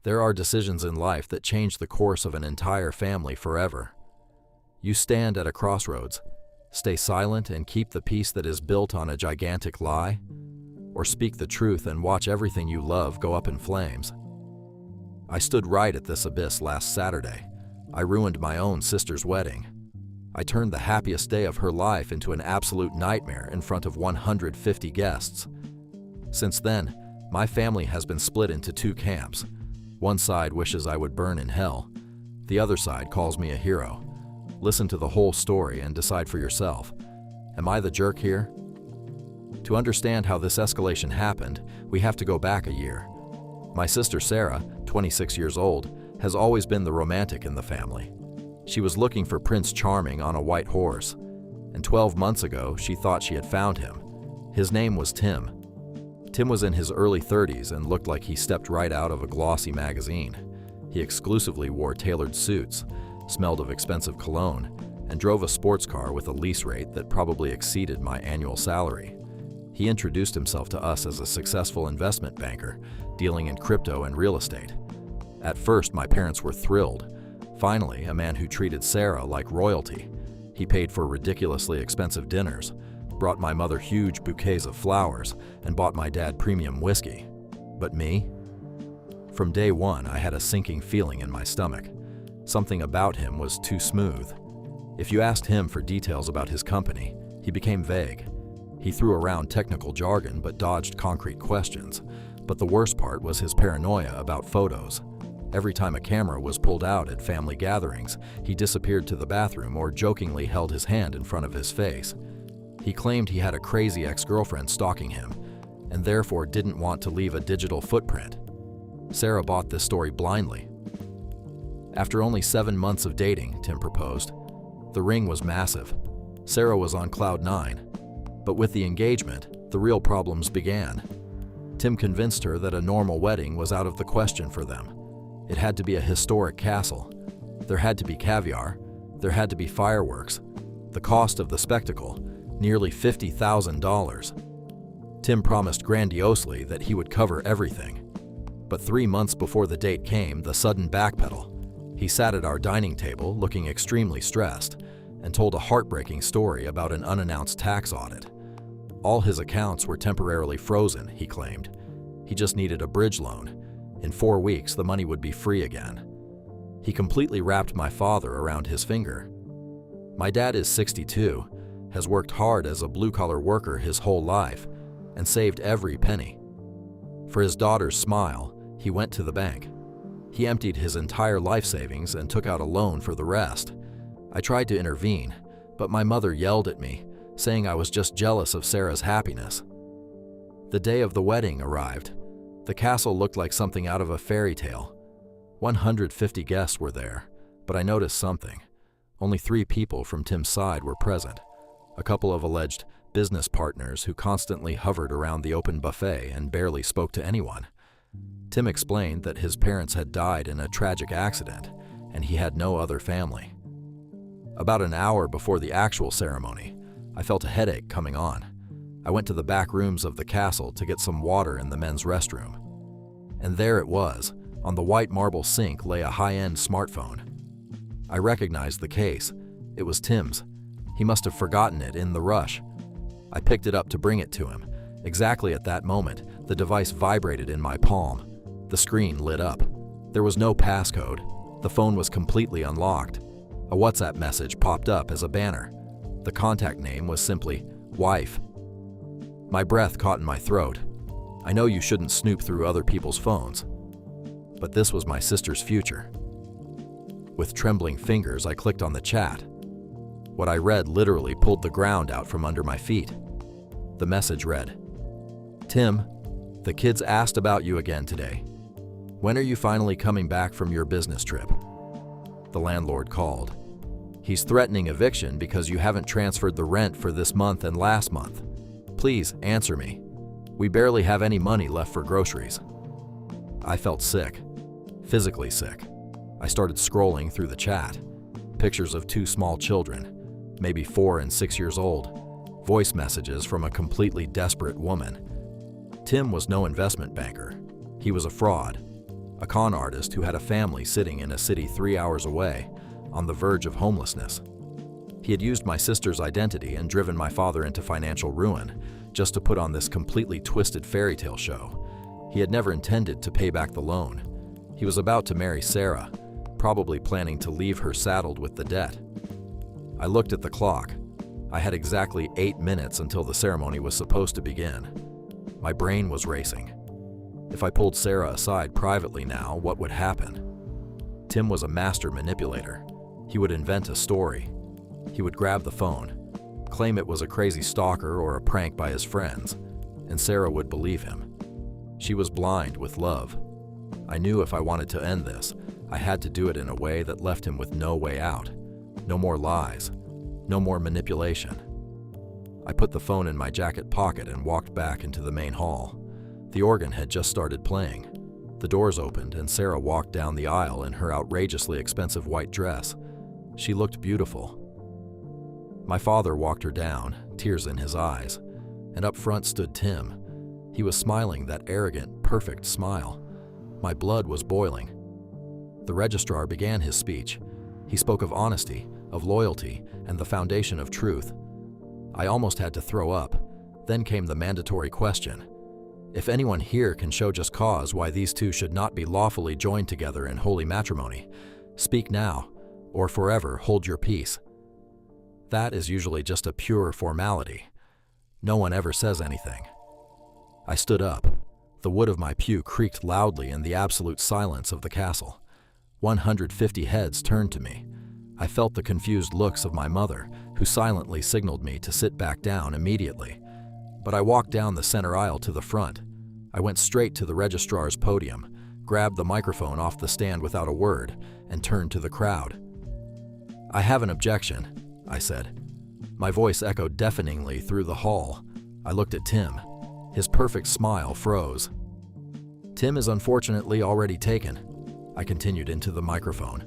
There are decisions in life that change the course of an entire family forever. You stand at a crossroads, stay silent and keep the peace that is built on a gigantic lie, or speak the truth and watch everything you love go up in flames. I stood right at this abyss last Saturday. I ruined my own sister's wedding. I turned the happiest day of her life into an absolute nightmare in front of 150 guests. Since then, my family has been split into two camps. One side wishes I would burn in hell. The other side calls me a hero. Listen to the whole story and decide for yourself. Am I the jerk here? To understand how this escalation happened, we have to go back a year. My sister Sarah, 26 years old, has always been the romantic in the family. She was looking for Prince Charming on a white horse, and 12 months ago she thought she had found him. His name was Tim. Tim was in his early 30s and looked like he stepped right out of a glossy magazine. He exclusively wore tailored suits, smelled of expensive cologne, and drove a sports car with a lease rate that probably exceeded my annual salary. He introduced himself to us as a successful investment banker, dealing in crypto and real estate. At first, my parents were thrilled. Finally, a man who treated Sarah like royalty. He paid for ridiculously expensive dinners, brought my mother huge bouquets of flowers, and bought my dad premium whiskey. But me? From day one, I had a sinking feeling in my stomach. Something about him was too smooth. If you asked him for details about his company, he became vague. He threw around technical jargon but dodged concrete questions. But the worst part was his paranoia about photos. Every time a camera was pulled out at family gatherings, he disappeared to the bathroom or jokingly held his hand in front of his face. He claimed he had a crazy ex-girlfriend stalking him, and therefore didn't want to leave a digital footprint. Sarah bought this story blindly. After only 7 months of dating, Tim proposed. The ring was massive. Sarah was on cloud 9. But with the engagement, the real problems began. Tim convinced her that a normal wedding was out of the question for them. It had to be a historic castle. There had to be caviar. There had to be fireworks. The cost of the spectacle, nearly $50,000. Tim promised grandiosely that he would cover everything. But 3 months before the date came, the sudden backpedal. He sat at our dining table looking extremely stressed and told a heartbreaking story about an unannounced tax audit. All his accounts were temporarily frozen, he claimed. He just needed a bridge loan. In 4 weeks, the money would be free again. He completely wrapped my father around his finger. My dad is 62, has worked hard as a blue-collar worker his whole life, and saved every penny. For his daughter's smile, he went to the bank. He emptied his entire life savings and took out a loan for the rest. I tried to intervene, but my mother yelled at me, saying I was just jealous of Sarah's happiness. The day of the wedding arrived. The castle looked like something out of a fairy tale. 150 guests were there, but I noticed something. Only 3 people from Tim's side were present. A couple of alleged business partners who constantly hovered around the open buffet and barely spoke to anyone. Tim explained that his parents had died in a tragic accident, and he had no other family. About an hour before the actual ceremony, I felt a headache coming on. I went to the back rooms of the castle to get some water in the men's restroom. And there it was. On the white marble sink lay a high-end smartphone. I recognized the case. It was Tim's. He must have forgotten it in the rush. I picked it up to bring it to him. Exactly at that moment, the device vibrated in my palm. The screen lit up. There was no passcode. The phone was completely unlocked. A WhatsApp message popped up as a banner. The contact name was simply "Wife." My breath caught in my throat. I know you shouldn't snoop through other people's phones, but this was my sister's future. With trembling fingers, I clicked on the chat. What I read literally pulled the ground out from under my feet. The message read, "Tim, the kids asked about you again today. When are you finally coming back from your business trip?" The landlord called. "He's threatening eviction because you haven't transferred the rent for this month and last month. Please answer me. We barely have any money left for groceries." I felt sick, physically sick. I started scrolling through the chat. Pictures of 2 small children, maybe 4 and 6 years old. Voice messages from a completely desperate woman. Tim was no investment banker. He was a fraud. a con artist who had a family sitting in a city 3 hours away, on the verge of homelessness. He had used my sister's identity and driven my father into financial ruin just to put on this completely twisted fairy tale show. He had never intended to pay back the loan. He was about to marry Sarah, probably planning to leave her saddled with the debt. I looked at the clock. I had exactly 8 minutes until the ceremony was supposed to begin. My brain was racing. If I pulled Sarah aside privately now, what would happen? Tim was a master manipulator. He would invent a story. He would grab the phone, claim it was a crazy stalker or a prank by his friends, and Sarah would believe him. She was blind with love. I knew if I wanted to end this, I had to do it in a way that left him with no way out. No more lies. No more manipulation. I put the phone in my jacket pocket and walked back into the main hall. The organ had just started playing. The doors opened and Sarah walked down the aisle in her outrageously expensive white dress. She looked beautiful. My father walked her down, tears in his eyes, and up front stood Tim. He was smiling that arrogant, perfect smile. My blood was boiling. The registrar began his speech. He spoke of honesty, of loyalty, and the foundation of truth. I almost had to throw up. Then came the mandatory question. If anyone here can show just cause why these two should not be lawfully joined together in holy matrimony, speak now, or forever hold your peace. That is usually just a pure formality. No one ever says anything. I stood up. The wood of my pew creaked loudly in the absolute silence of the castle. 150 heads turned to me. I felt the confused looks of my mother, who silently signaled me to sit back down immediately. But I walked down the center aisle to the front. I went straight to the registrar's podium, grabbed the microphone off the stand without a word, and turned to the crowd. "I have an objection," I said. My voice echoed deafeningly through the hall. I looked at Tim. His perfect smile froze. "Tim is unfortunately already taken," I continued into the microphone.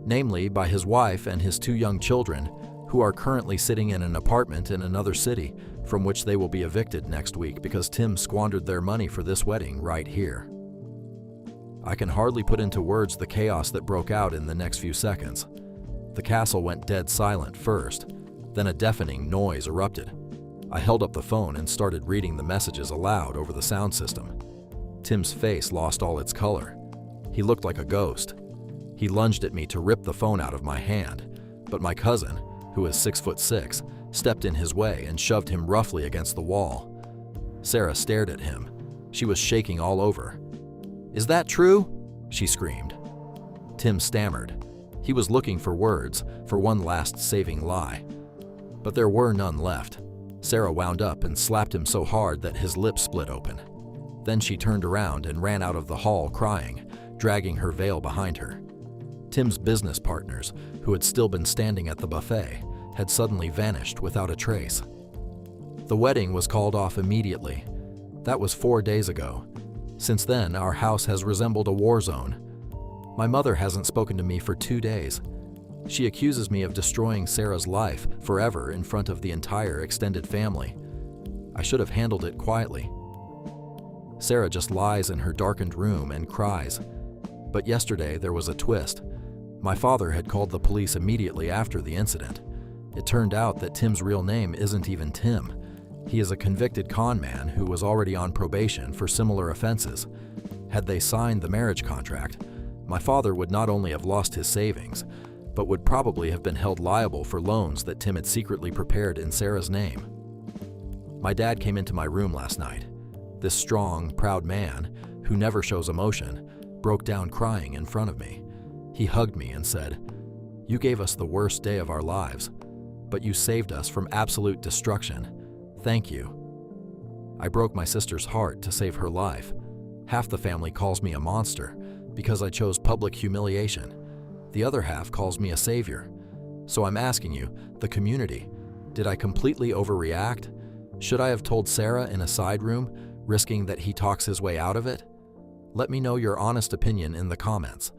"Namely, by his wife and his 2 young children, who are currently sitting in an apartment in another city, from which they will be evicted next week because Tim squandered their money for this wedding right here." I can hardly put into words the chaos that broke out in the next few seconds. The castle went dead silent first, then a deafening noise erupted. I held up the phone and started reading the messages aloud over the sound system. Tim's face lost all its color. He looked like a ghost. He lunged at me to rip the phone out of my hand, but my cousin, who is 6'6", stepped in his way and shoved him roughly against the wall. Sarah stared at him. She was shaking all over. "Is that true?" she screamed. Tim stammered. He was looking for words, for one last saving lie. But there were none left. Sarah wound up and slapped him so hard that his lips split open. Then she turned around and ran out of the hall crying, dragging her veil behind her. Tim's business partners, who had still been standing at the buffet, had suddenly vanished without a trace. The wedding was called off immediately. That was 4 days ago. Since then, our house has resembled a war zone. My mother hasn't spoken to me for 2 days. She accuses me of destroying Sarah's life forever in front of the entire extended family. I should have handled it quietly. Sarah just lies in her darkened room and cries. But yesterday there was a twist. My father had called the police immediately after the incident. It turned out that Tim's real name isn't even Tim. He is a convicted con man who was already on probation for similar offenses. Had they signed the marriage contract, my father would not only have lost his savings, but would probably have been held liable for loans that Tim had secretly prepared in Sarah's name. My dad came into my room last night. This strong, proud man, who never shows emotion, broke down crying in front of me. He hugged me and said, "You gave us the worst day of our lives, but you saved us from absolute destruction. Thank you." I broke my sister's heart to save her life. Half the family calls me a monster because I chose public humiliation. The other half calls me a savior. So I'm asking you, the community, did I completely overreact? Should I have told Sarah in a side room, risking that he talks his way out of it? Let me know your honest opinion in the comments.